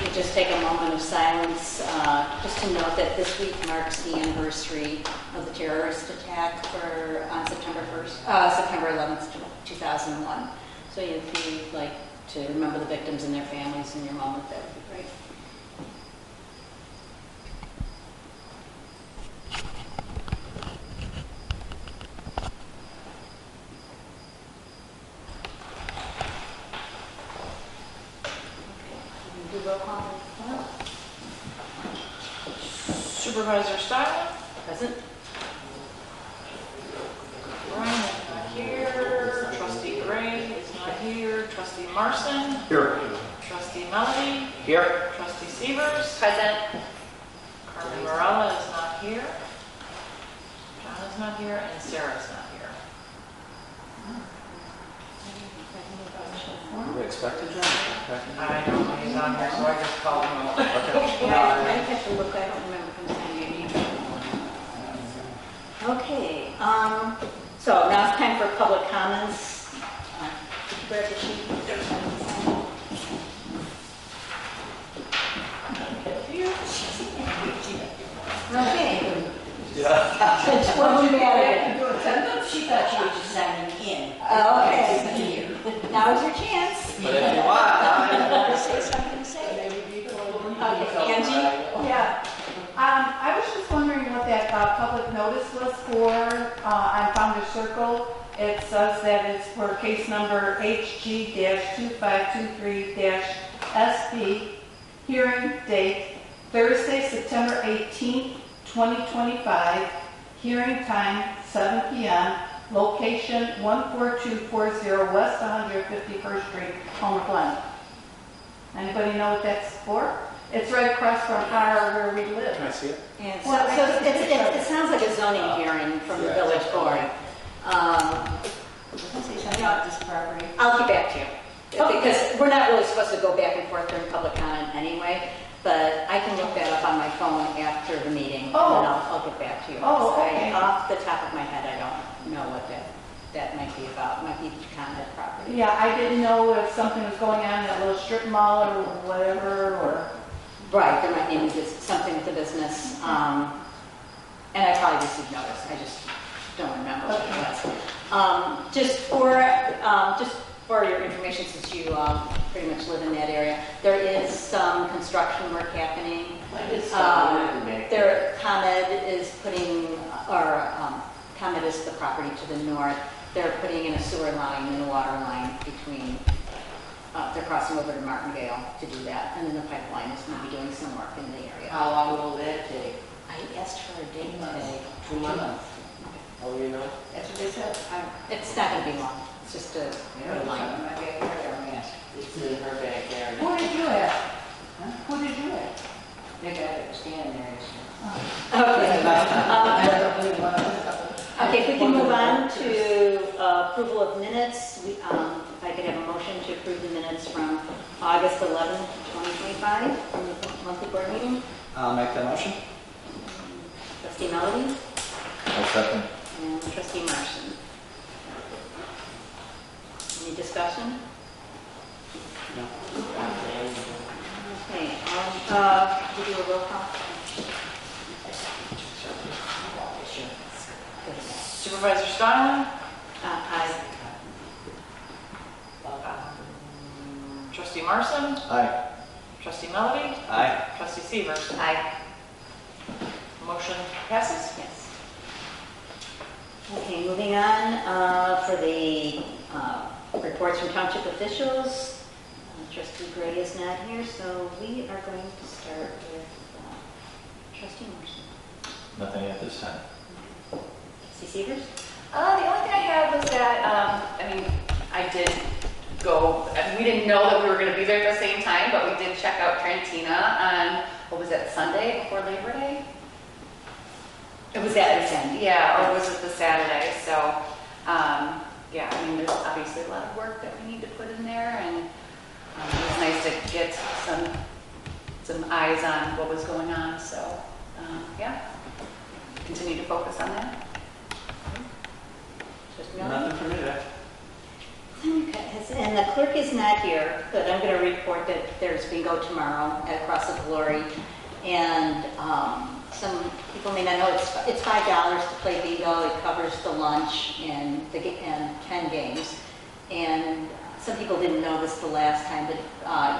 could just take a moment of silence, just to note that this week marks the anniversary of the terrorist attack on September 11th, 2001. So if you'd like to remember the victims and their families in your moment, that would be great. Supervisor Stiles? Present. Ryan is not here. Trustee Gray is not here. Trustee Marson? Here. Trustee Melody? Here. Trustee Severs? Present. Carmen Morella is not here. John is not here. And Sarah is not here. Were we expected John? I don't know he's on here, so I just called him out. Okay. Yeah, I have to look. I don't remember from the meeting. Okay. So now it's time for public comments. Did you grab the sheet? Okay. Yeah. What we got? She thought she was just signing in. Okay. Now is your chance. But if you want, Say something to say. Okay, Angie? Yeah. I was just wondering what that public notice was for on Founder's Circle. It says that it's for case number HG-2523-SB. Hearing date Thursday, September 18th, 2025. Hearing time 7 p.m. Location 14240 West 151st Street, Homer Glen. Anybody know what that's for? It's right across from where we live. can I see it? And so it sounds like a zoning hearing from the village board. Say something about this property. I'll get back to you. Because we're not really supposed to go back and forth during public comment anyway, but I can look that up on my phone after the meeting, and I'll get back to you. Oh, okay. Off the top of my head, I don't know what that might be about. It might be comment property. Yeah, I didn't know if something was going on in a little strip mall or whatever, or... Right, there might be something with the business, and I probably received notice. I just don't remember what it was. Just for your information, since you pretty much live in that area, there is some construction work happening. ComEd is putting, or ComEd is the property to the north. They're putting in a sewer line and a water line between. They're crossing over to Martindale to do that, and then the pipeline is going to be doing some work in the area. How long will that take? I asked for a date today. 2 months. Oh, you know? That's what they said. It's not going to be long. It's just a line. It's in her backyard. Who did you ask? Huh? Who did you ask? They got it standing there. Okay, if we can move on to approval of minutes. If I could have a motion to approve the minutes from August 11th, 2025, from the monthly board meeting. I'll make that motion. Trustee Melody I'll second. and Trustee Marson. Any discussion? No. Okay, we'll do a roll call. Supervisor Stiles? Aye. Trustee Marson? Aye. Trustee Melody? Aye. Trustee Severs? Aye. Motion passes? Yes. Okay, moving on for the reports from township officials. Trustee Gray is not here, so we are going to start with Trustee Marson. Nothing at this time. Trustee Severs? The only thing I had was that, I did go, we didn't know that we were going to be there at the same time, but we did check out Trantina on, what was it, Sunday before Labor Day? It was that weekend. Yeah, or was it the Saturday? So, there's obviously a lot of work that we need to put in there, and it was nice to get some eyes on what was going on. So, continue to focus on that. Just Nothing for me today. Okay. And the clerk is not here, but I'm going to report that there's bingo tomorrow at Across the Glory. And some people may not know it's $5 to play bingo. It covers the lunch and 10 games. And some people didn't know this the last time, but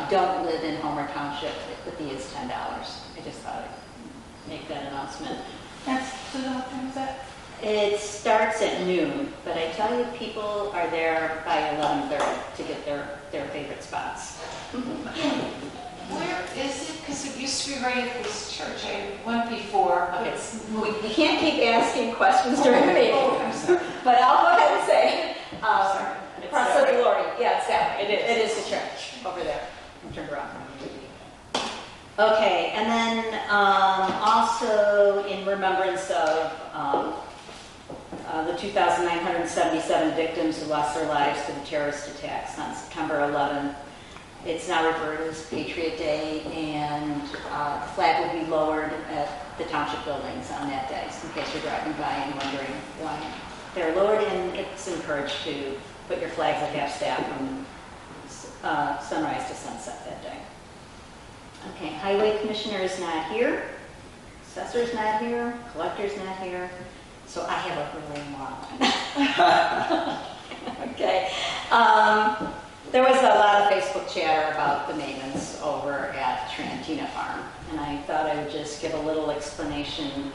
you don't live in Homer Township. The fee is $10. I just thought I'd make that announcement. That's, so what time is that? It starts at noon, but I tell you, people are there by 11:30 to get their favorite spots. Where is it? Because it used to be right at this church. I went before. Okay, we can't keep asking questions during the meeting, but I'll go ahead and say, Across the Glory. Yeah, it's that. It is the church over there. I'm turned around. Okay, and then also in remembrance of the 2,977 victims who lost their lives to the terrorist attacks on September 11th. It's now referred as Patriot Day, and the flag will be lowered at the township buildings on that day, so in case you're driving by and wondering why they're lowered. And it's encouraged to put your flags at half-staff from sunrise to sunset that day. Okay, Highway Commissioner is not here, Assessor's not here, Collector's not here, so I have a really long one. Okay. There was a lot of Facebook chatter about the maintenance over at Trantina Farm, and I thought I would just give a little explanation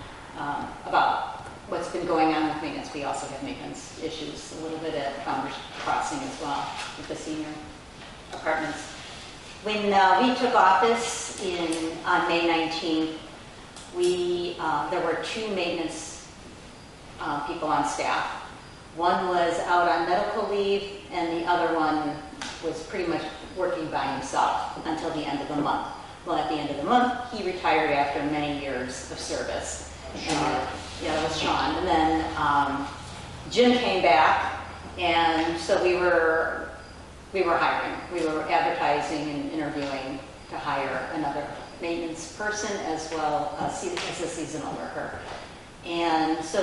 about what's been going on with maintenance. We also have maintenance issues a little bit at Founders Crossing as well with the senior apartments. When we took office on May 19th, there were 2 maintenance people on staff. One was out on medical leave, and the other one was pretty much working by himself until the end of the month. Well, at the end of the month, he retired after many years of service. Yeah, that was Sean. And then Jim came back, and so we were hiring. We were advertising and interviewing to hire another maintenance person as well as a seasonal worker. And so,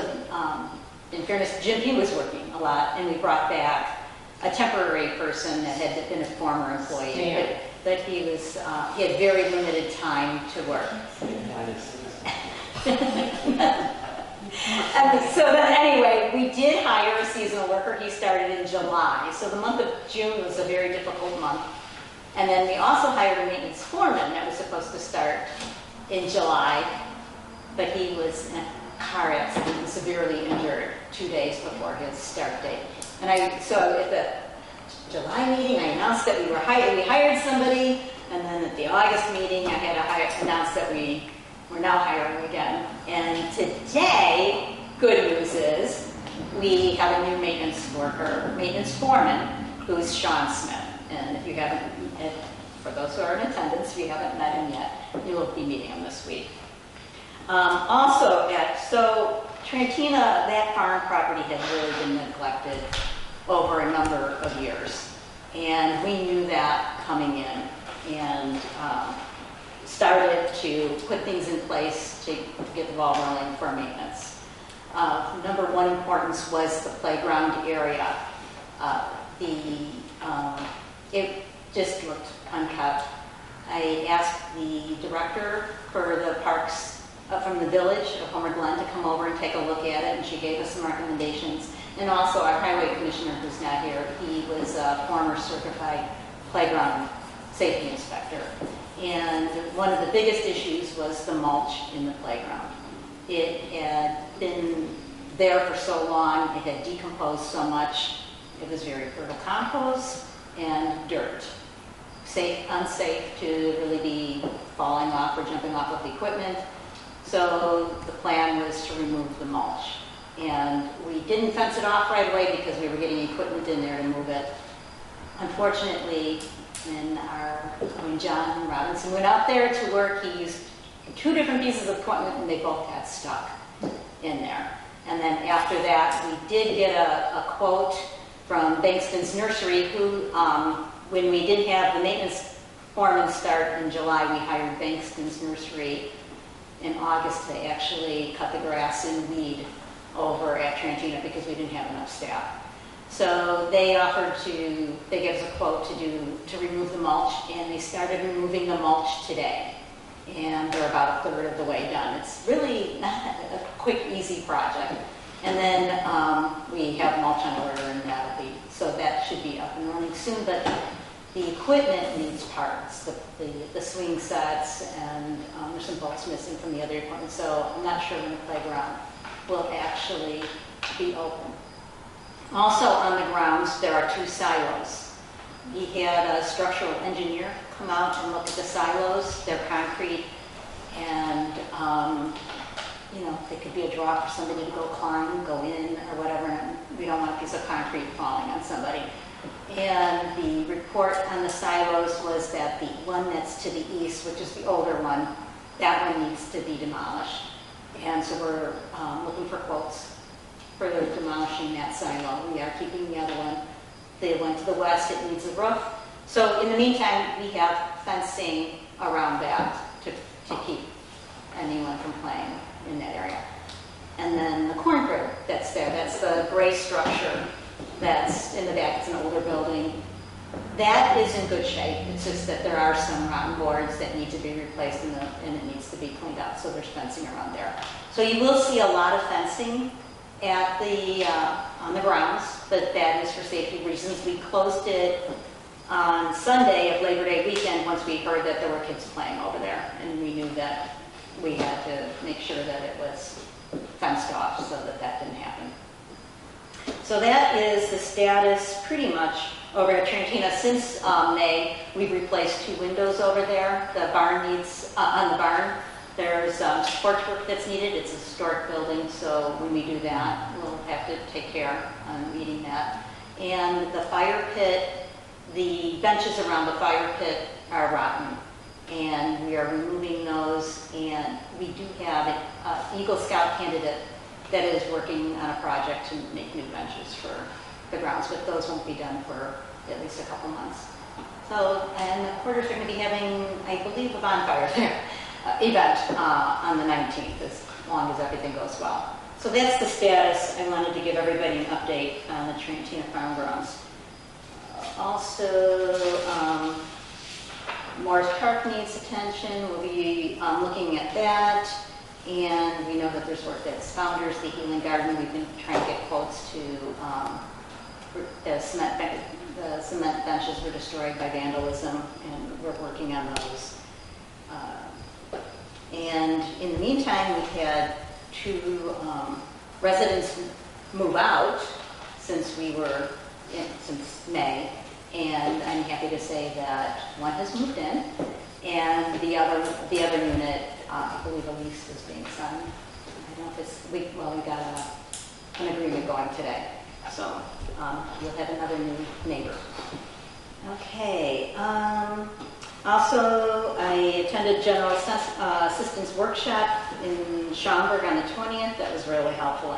in fairness, Jim, he was working a lot, and we brought back a temporary person that had been a former employee, but he had very limited time to work. And so then anyway, we did hire a seasonal worker. He started in July. So the month of June was a very difficult month. And then we also hired a maintenance foreman that was supposed to start in July, but he was in a car accident and severely injured 2 days before his start date. And so at the July meeting, I announced that we hired somebody, and then at the August meeting, I had to announce that we're now hiring again. And today, good news is, we have a new maintenance foreman, who is Sean Smith. And if you haven't, for those who are in attendance, if you haven't met him yet, you will be meeting him this week. So Trantina, that farm property had really been neglected over a number of years. And we knew that coming in, and started to put things in place to get the ball rolling for maintenance. Number one importance was the playground area. It just looked unkept. I asked the director for the parks from the village of Homer Glen to come over and take a look at it, and she gave us some recommendations. And also our highway commissioner, who's not here, he was a former certified playground safety inspector. And one of the biggest issues was the mulch in the playground. It had been there for so long, it had decomposed so much. It was very fertile compost and dirt. Unsafe to really be falling off or jumping off of the equipment. So the plan was to remove the mulch. And we didn't fence it off right away because we were getting equipment in there to move it. Unfortunately, when John Robinson went out there to work, he used 2 different pieces of equipment, and they both got stuck in there. And then after that, we did get a quote from Bankston's Nursery, who, when we didn't have the maintenance foreman start in July, we hired Bankston's Nursery in August to actually cut the grass and weed over at Trantina because we didn't have enough staff. So they gave us a quote to remove the mulch, and they started removing the mulch today. And they're about a third of the way done. It's really not a quick, easy project. And then we have mulch on order, and so that should be up and running soon. But the equipment needs parts, the swing sets, and there's some bolts missing from the other equipment. So I'm not sure when the playground will actually be open. Also on the grounds, there are 2 silos. We had a structural engineer come out and look at the silos. They're concrete, and they could be a draw for somebody to go climb, go in, or whatever. And we don't want a piece of concrete falling on somebody. And the report on the silos was that the one that's to the east, which is the older one, that one needs to be demolished. And so we're looking for quotes for demolishing that silo. We are keeping the other one. The one to the west, it needs a roof. So in the meantime, we have fencing around that to keep anyone from playing in that area. And then the corn crib that's there, that's the gray structure that's in the back. It's an older building. That is in good shape. It's just that there are some rotten boards that need to be replaced and it needs to be cleaned out. So there's fencing around there. So you will see a lot of fencing at on the grounds, but that is for safety reasons. We closed it on Sunday of Labor Day weekend once we heard that there were kids playing over there, and we knew that we had to make sure that it was fenced off so that didn't happen. So that is the status pretty much over at Trentina. Since May, we've replaced 2 windows over there. The barn needs, on the barn, there's porch work that's needed. It's a historic building, so when we do that, we'll have to take care on meeting that. And the fire pit, the benches around the fire pit are rotten, and we are removing those. And we do have an Eagle Scout candidate that is working on a project to make new benches for the grounds, but those won't be done for at least a couple months. So, and the Porters are going to be having, I believe, a bonfire there. Event on the 19th, as long as everything goes well. So that's the status. I wanted to give everybody an update on the Trentina Farm Grounds. Also, Morris Park needs attention. We'll be looking at that. And we know that there's work that's Founders, the Healing Garden. We've been trying to get quotes to the cement benches were destroyed by vandalism, and we're working on those. And in the meantime, we've had 2 residents move out since since May, and I'm happy to say that one has moved in, and the other unit, I believe a lease is being signed. I don't know if it's we got an agreement going today, so you'll have another new neighbor. Okay. Also, I attended General Assistance Workshop in Schaumburg on the 20th. That was really helpful.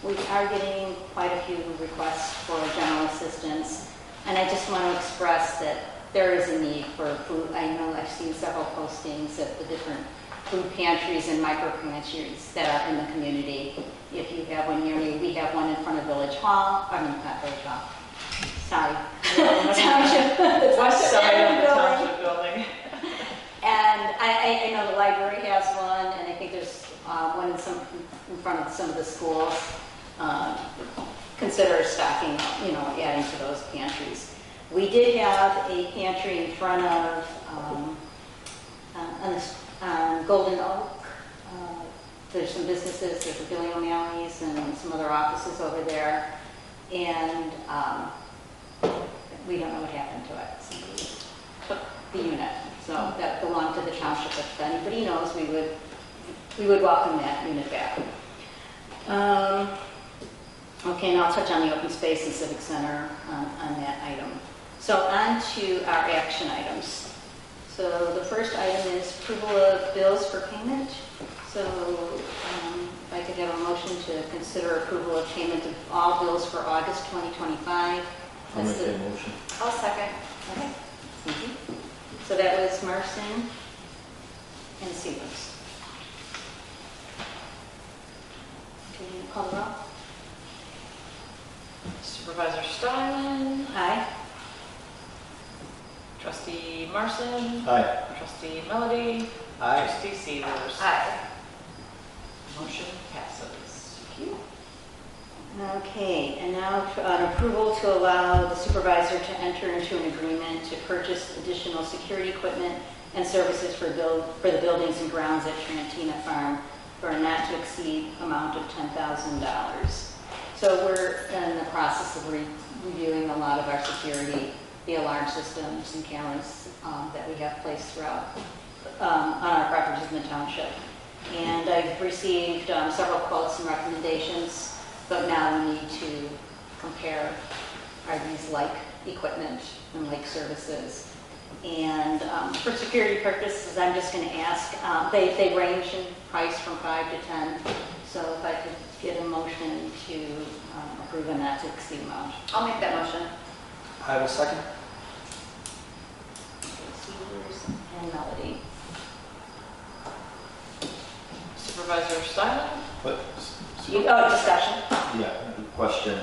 We are getting quite a few requests for general assistance, and I just want to express that there is a need for food. I know I've seen several postings at the different food pantries and micro pantries that are in the community. If you have one near you, we have one in front of Village Hall. I mean, not Village Hall. Sorry. Township. The West side of the building. Township building. And I know the library has one, and I think there's one in front of some of the schools. Consider stocking, adding to those pantries. We did have a pantry in front of on Golden Oak. There's some businesses, there's a Billy O'Malley's and some other offices over there, and we don't know what happened to it. Somebody took the unit, so that belonged to the township. If anybody knows, we would welcome that unit back. Okay, and I'll touch on the open space and civic center on that item. So on to our action items. So the first item is approval of bills for payment. So if I could have a motion to consider approval of payment of all bills for August 2025. I'll make that motion. I'll second. Okay. So that was Marson and Stevens. Can you call the roll? Supervisor Steinman, Aye. Trustee Marson, Aye. Trustee Melody, Aye. Trustee Severs. Aye. Motion passes. Thank you. Okay, and now an approval to allow the supervisor to enter into an agreement to purchase additional security equipment and services for the buildings and grounds at Trantina Farm for a not to exceed amount of $10,000. So we're in the process of reviewing a lot of our security, the alarm systems and cameras that we have placed throughout on our properties in the township. And I've received several quotes and recommendations, but now we need to compare, are these like equipment and like services? And for security purposes, I'm just going to ask, they range in price from 5 to 10. So if I could get a motion to approve a not to exceed amount. I'll make that motion. I will second. Severs and Melody. Supervisor Steinman, But, Discussion. yeah, good question.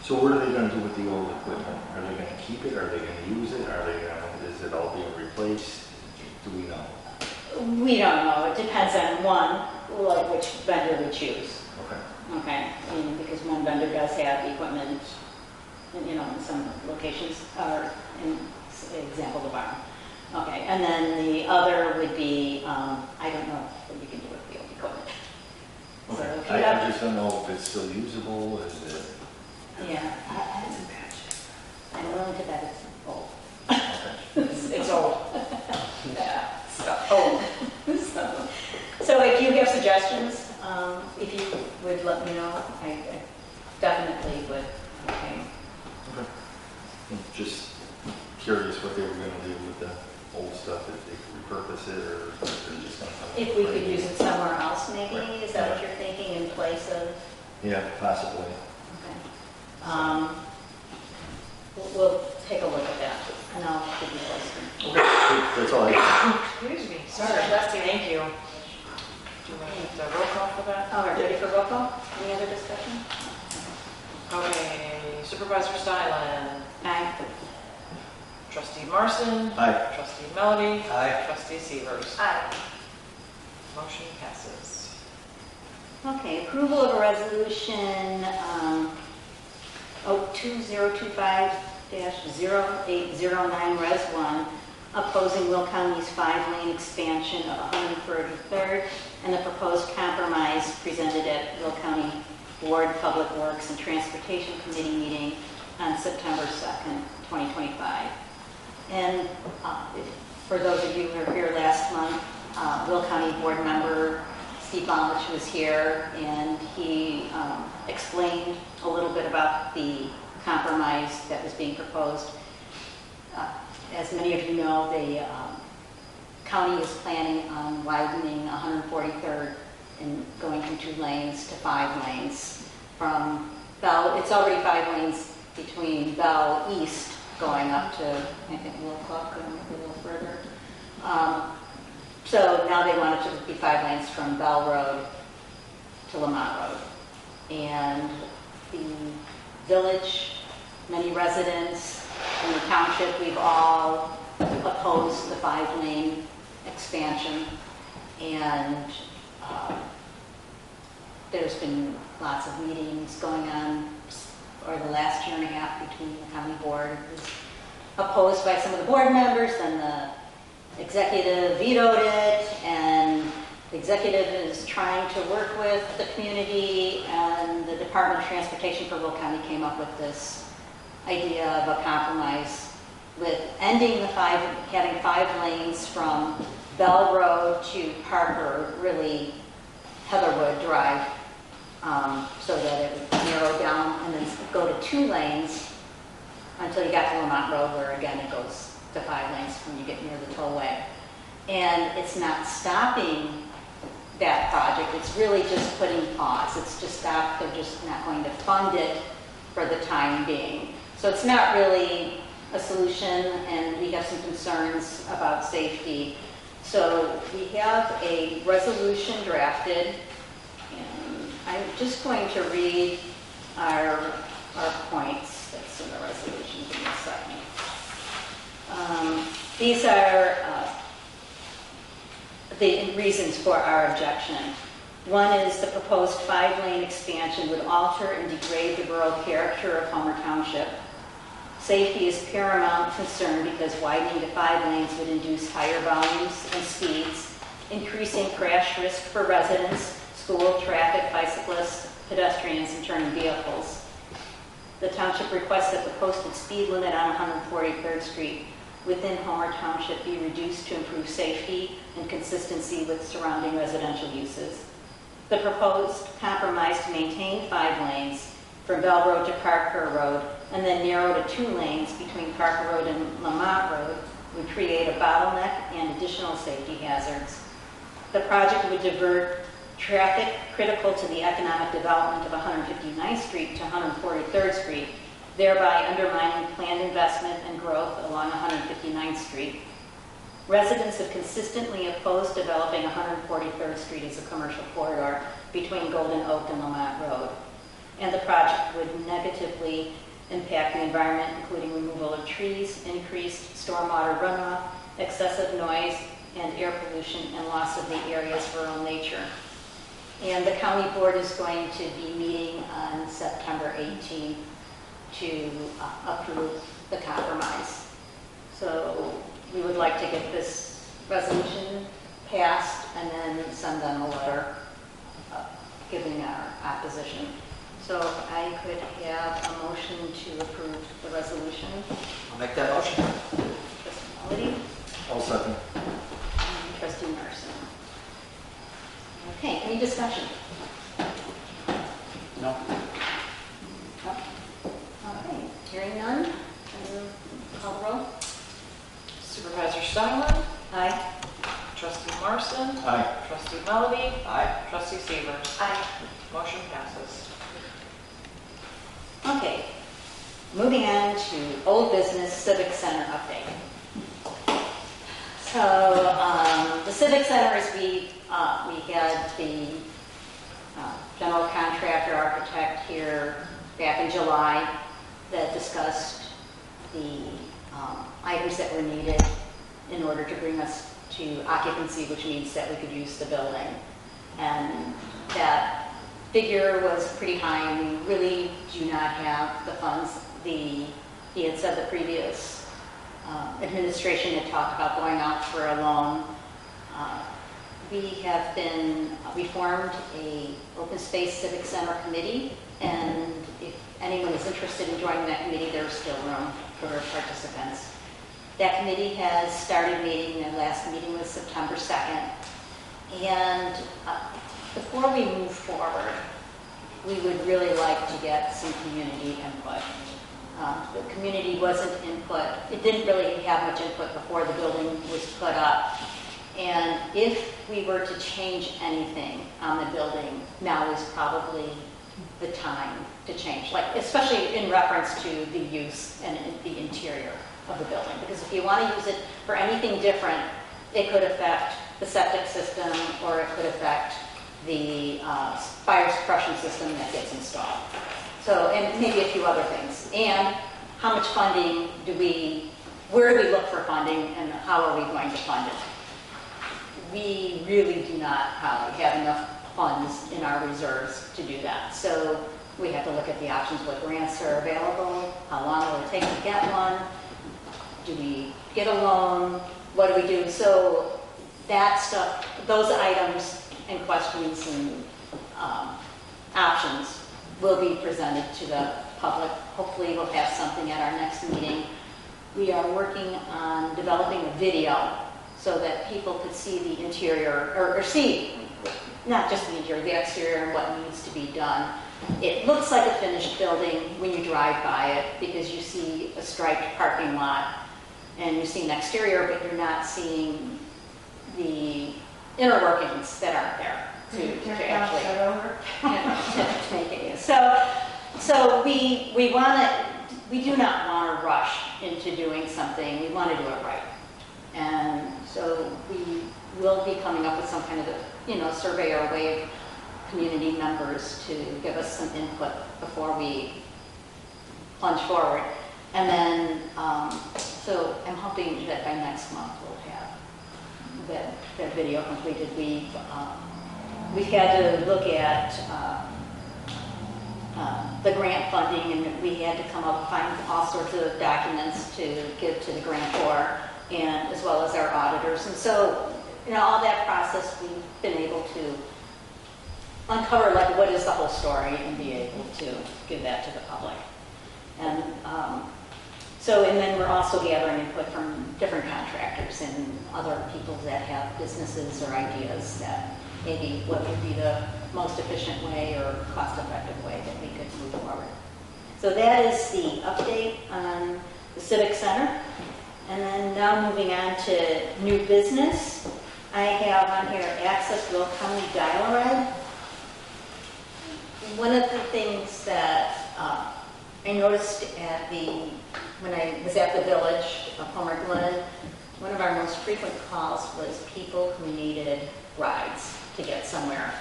So what are they gonna do with the old equipment? Are they gonna keep it? Are they gonna use it? Is it all being replaced? Do we know? We don't know. It depends on like which vendor we choose. Okay. Okay, because one vendor does have the equipment, in some locations, or in example, the barn. Okay, and then the other would be, I don't know what you can do with the old equipment. So Okay. if you I have, just don't know if it's still usable. Is it? yeah, I'm willing to bet it's old. Okay. It's old. Yeah, old. So if you have suggestions, if you would let me know, I definitely would. Okay. Okay. I'm just curious what they were gonna do with the old stuff, if they could repurpose it or if they're just gonna. If we could use it somewhere else, maybe, Right. is that what you're thinking, in place of? Yeah, possibly. Okay. We'll take a look at that, and I'll give you posted. Okay, that's all I have. excuse me, sorry, thank you. Do you want the roll call for that? All right, ready for roll call? Any other discussion? Okay, Supervisor Steinman, Aye. Trustee Marson, Aye. Trustee Melody, Aye. Trustee Severs. Aye. Motion passes. Okay, approval of a resolution, 2025-0809, Res. 1, opposing Will County's 5-lane expansion of 133rd and the proposed compromise presented at Will County Board Public Works and Transportation Committee meeting on September 2nd, 2025. And for those of you who were here last month, Will County Board member Steve Balich was here, and he explained a little bit about the compromise that was being proposed. As many of you know, the county is planning on widening 143rd and going from 2 lanes to 5 lanes. From Bell, it's already 5 lanes between Bell East going up to, I think, Will Club, going maybe a little further. So now they want it to be 5 lanes from Bell Road to Lamont Road. And the village, many residents in the township, we've all opposed the 5-lane expansion. And there's been lots of meetings going on over the last year and a half between the county board. It was opposed by some of the board members, then the executive vetoed it, and the executive is trying to work with the community, and the Department of Transportation for Will County came up with this idea of a compromise with ending having 5 lanes from Bell Road to Parker, really Heatherwood Drive, so that it would narrow down and then go to 2 lanes until you got to Lamont Road, where again it goes to 5 lanes when you get near the tollway. And it's not stopping that project, it's really just putting pause. It's just stopped, they're just not going to fund it for the time being. So it's not really a solution, and we have some concerns about safety. So we have a resolution drafted, and I'm just going to read our These are the reasons for our objection. One is the proposed 5-lane expansion would alter and degrade the rural character of Homer Township. Safety is paramount concern because widening to 5 lanes would induce higher volumes and speeds, increasing crash risk for residents, school, traffic, bicyclists, pedestrians, and turning vehicles. The township requests that the posted speed limit on 143rd Street within Homer Township be reduced to improve safety and consistency with surrounding residential uses. The proposed compromise to maintain 5 lanes from Bell Road to Parker Road and then narrow to 2 lanes between Parker Road and Lamont Road would create a bottleneck and additional safety hazards. The project would divert traffic critical to the economic development of 159th Street to 143rd Street, thereby undermining planned investment and growth along 159th Street. Residents have consistently opposed developing 143rd Street as a commercial corridor between Golden Oak and Lamont Road. And the project would negatively impact the environment, including removal of trees, increased stormwater runoff, excessive noise, and air pollution, and loss of the area's rural nature. And the county board is going to be meeting on September 18th to approve the compromise. So we would like to get this resolution passed and then send them a letter giving our opposition. So if I could have a motion to approve the resolution. I'll make that motion. Trustee Melody I'll second. and Trustee Marson. Okay, any discussion? No. No? All right, hearing none, call the roll. Supervisor Steinman? Aye. Trustee Marson? Aye. Trustee Melody? Aye. Trustee Severs? Aye. Motion passes. Okay, moving on to old business Civic Center update. So the Civic Center is we had the general contractor architect here back in July that discussed the items that were needed in order to bring us to occupancy, which means that we could use the building. And that figure was pretty high, and we really do not have the funds. He had said the previous administration had talked about going out for a loan. We formed a open space civic center committee, and if anyone is interested in joining that committee, there's still room for participants. That committee has started meeting. Their last meeting was September 2nd. And before we move forward, we would really like to get some community input. The community wasn't input. It didn't really have much input before the building was put up. And if we were to change anything on the building, now is probably the time to change, like especially in reference to the use and the interior of the building. Because if you want to use it for anything different, it could affect the septic system, or it could affect the fire suppression system that gets installed. So, and maybe a few other things. And how much funding where do we look for funding, and how are we going to fund it? We really do not probably have enough funds in our reserves to do that. So we have to look at the options, what grants are available, how long will it take to get one, do we get a loan, what do we do? So that stuff, those items and questions and options will be presented to the public. Hopefully we'll have something at our next meeting. We are working on developing a video so that people could see the interior, or see not just the interior, the exterior and what needs to be done. It looks like a finished building when you drive by it, because you see a striped parking lot and you see an exterior, but you're not seeing the inner workings that aren't there to actually to make it. So we do not want to rush into doing something. We want to do it right. And so we will be coming up with some kind of a survey or way of community members to give us some input before we plunge forward. And then So I'm hoping that by next month we'll have that video completed. We've had to look at the grant funding, and we had to find all sorts of documents to give to the grantor, and as well as our auditors. And so, all that process, we've been able to uncover like what is the whole story and be able to give that to the public. And and then we're also gathering input from different contractors and other people that have businesses or ideas that maybe what would be the most efficient way or cost-effective way that we could move forward. So that is the update on the Civic Center. And then now moving on to new business. I have on here Access Will County Dial-A-Ride. One of the things that I noticed when I was at the village of Homer Glen, one of our most frequent calls was people who needed rides to get somewhere.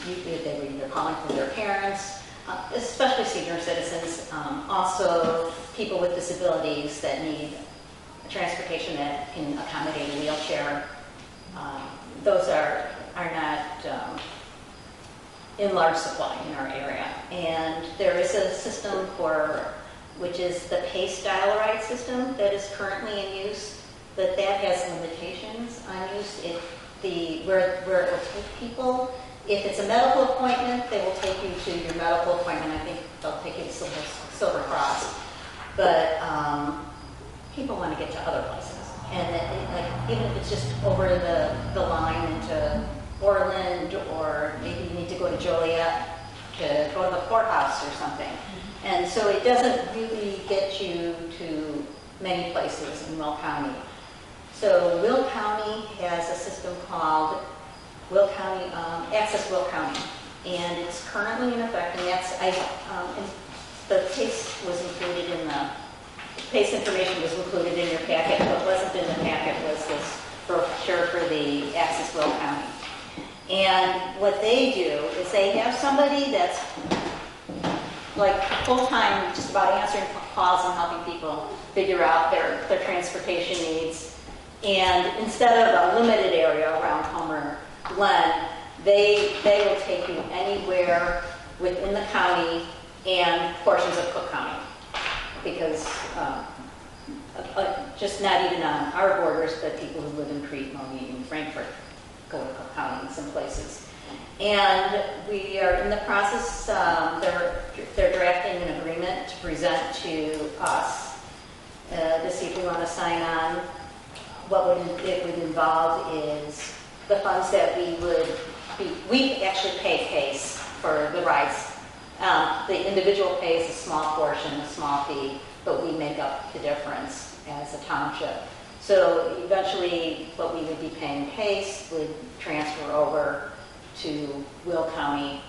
They were either calling for their parents, especially senior citizens, also people with disabilities that need transportation that can accommodate a wheelchair. Those are not in large supply in our area. And there is a system which is the PACE Dial-A-Ride system that is currently in use, but that has limitations on use. Where it will take people, if it's a medical appointment, they will take you to your medical appointment. I think they'll take you to Silver Cross. But people want to get to other places. And even if it's just over the line into Orland, or maybe you need to go to Joliet to go to the courthouse or something. And so it doesn't really get you to many places in Will County. So Will County has a system called Will County Access Will County, and it's currently in effect. And the PACE was included in the PACE information was included in your packet. What wasn't in the packet was this brochure for the Access Will County. And what they do is they have somebody that's like full-time, just about answering calls and helping people figure out their transportation needs. And instead of a limited area around Homer Glen, they will take you anywhere within the county and portions of Cook County, because just not even on our borders, but people who live in Crete, Moline, Frankfurt go to Cook County in some places. And we are in the process, they're drafting an agreement to present to us to see if we want to sign on. What it would involve is the funds that we actually pay PACE for the rides. The individual pays a small portion, a small fee, but we make up the difference as a township. So eventually what we would be paying PACE would transfer over to Will County.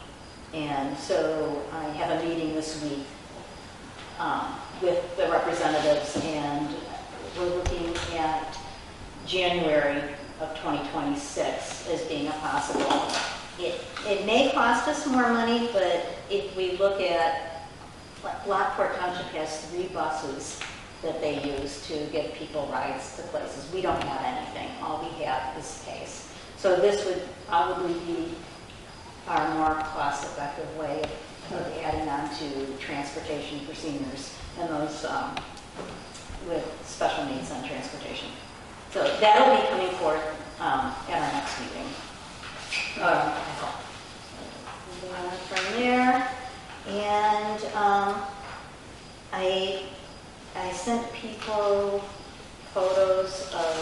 And so I have a meeting this week with the representatives, and we're looking at January of 2026 as being a possible. It may cost us more money, but if we look at, Lockport Township has 3 buses that they use to get people rides to places. We don't have anything. All we have is PACE. So this would probably be our more cost-effective way of adding on to transportation for seniors and those with special needs on transportation. So that'll be coming forth at our next meeting. Moving on from there, and I sent people photos of,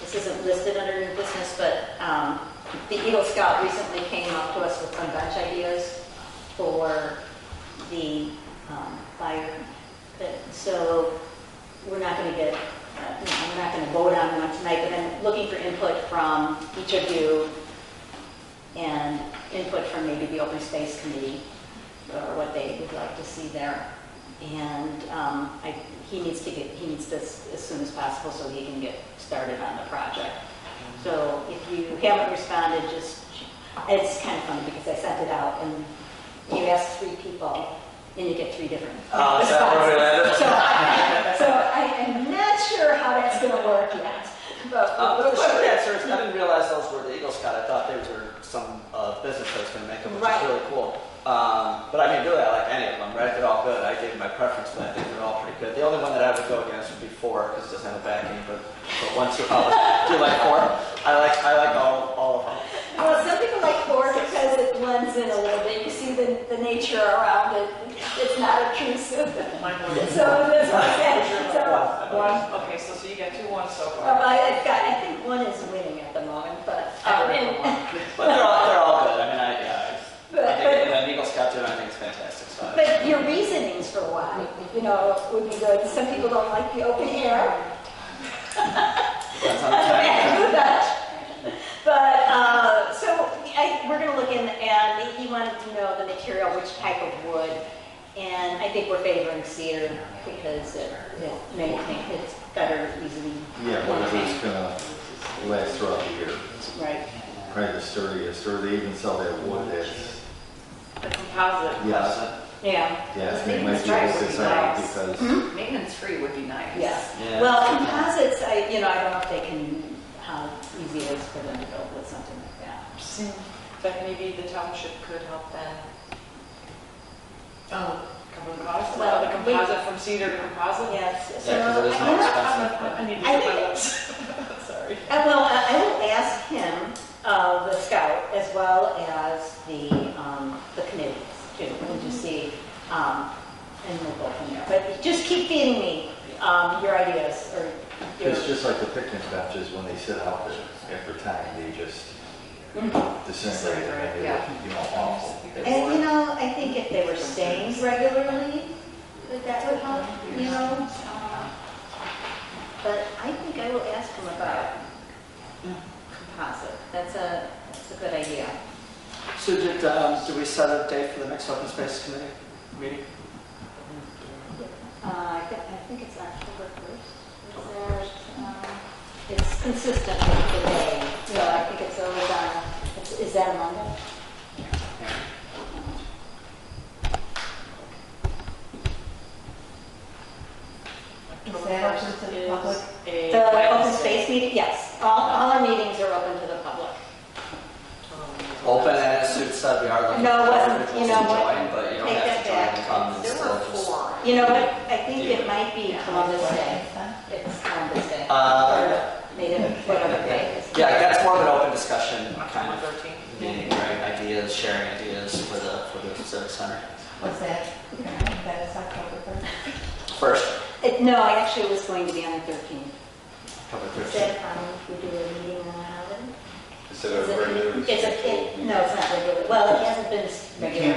this isn't listed under new business, but the Eagle Scout recently came up to us with some bench ideas for the fire pit. So we're not going to get, I'm not going to vote on one tonight, but I'm looking for input from each of you and input from maybe the Open Space Committee or what they would like to see there. And he needs this as soon as possible so he can get started on the project. So if you haven't responded, it's kind of funny because I sent it out and you asked 3 people and you get 3 different Is that where we landed? So I am not sure how that's going to work yet. But The quick answer is I didn't realize those were the Eagle Scout. I thought they were some business that was going to make them, which Right. is really cool. But I mean, really, I like any of them, right? They're all good. I gave my preference, but I think they're all pretty good. The only one that I would go against would be 4 because it doesn't have a backing. But once you do you like 4? I like all of them. well, some people like 4 because it blends in a little bit. You see the nature around it. It's not obtrusive. Mine So was that's what I said. So, one. Okay, so you got 2-1 so well, far. I think one is winning at the moment, but But they're all good. I mean, I think an Eagle Scout too, I think it's fantastic. So but your reasonings for why, would be good. Some people don't like the open air. that's on the time. But, so we're going to look in, and he wanted to know the material, which type of wood. And I think we're favoring cedar because it's better, easily. Yeah, whatever's gonna last throughout the year. Right. Probably the sturdiest, or they even sell that wood that's, The composite. yeah, Yeah. they might be able to decide because, Maintenance free would be nice. Yes. Yeah. Well, composites, I don't know if they can, how easy it is for them to build with something like that. Seems like maybe the township could help then. Cover the cost. Well, The composite from cedar to composite. Yes. So Yeah, 'cause it is I more wonder- expensive. I need to I get my think- lips. Sorry. Well, I will ask him, the scout, as well as the committees too, and just see, and we'll go from there. But just keep feeding me your ideas or your. it's just like the picnic benches, when they sit out there, after time, they just disintegrate and they look, awful. And I think if they were staying regularly, that would help, But I think I will ask him about composite. That's a good idea. So did we set a date for the next open space committee meeting? I think it's October 1st. It's consistent with the day, so I think it's always on, is that a Monday? Is that open to the public? The open space meeting, yes. All our meetings are open to the public. Open and as Sue said, we are looking No, it for wasn't. individuals You know to what? join, but you don't Take have to that join and come and There still were just. 4. You know what? I think it might be Columbus Day. It's Columbus Day. Or Native, whatever day it is. Yeah, that's more of an open discussion kind October of 13th. meeting, right? Ideas, sharing ideas for the Civic Center. What's that? That is October 3rd. First, No, I actually was going to be on the 13th. October Is 13th. that fine if we do a meeting on a holiday? Instead of regular. No, it's not regular. Well, it hasn't been You regular.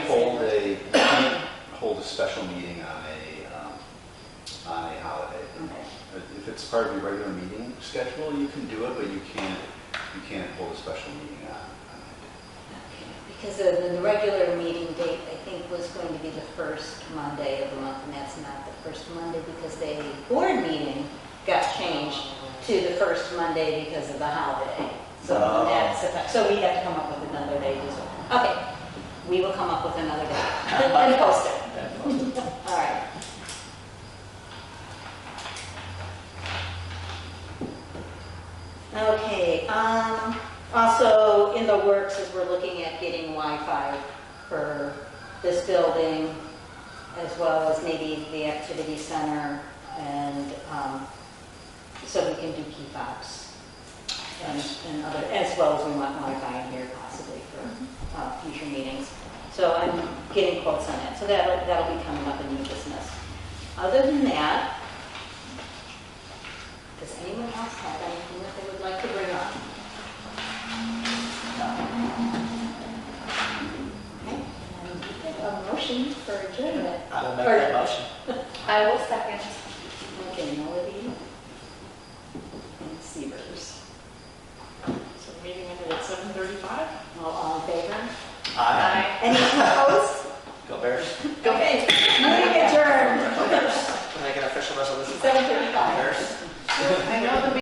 can't hold a special meeting on a holiday. Okay. If it's part of your regular meeting schedule, you can do it, but you can't hold a special meeting on Because the regular meeting date, I think, was going to be the first Monday of the month, and that's not the first Monday because the board meeting got changed to the first Monday because of the holiday. So so we have to come up with another day. Okay, we will come up with another day and post it. All right. Okay. Also, in the works is we're looking at getting Wi-Fi for this building, as well as maybe the activity center, and so we can do key fobs and other, as well as we want Wi-Fi in here possibly for future meetings. So I'm getting quotes on that. So that'll be coming up in new business. Other than that, does anyone else have anything that they would like to bring up? Okay, and we get a motion for adjournment. I will make that motion. I will second. Okay, Melody and Severs. So the meeting ended at 7:35. All in favor? Aye. Any opposed? Go Bears. Okay, meeting adjourned. Go Bears. Can I make an official resolution? 7:35. Bears. I know the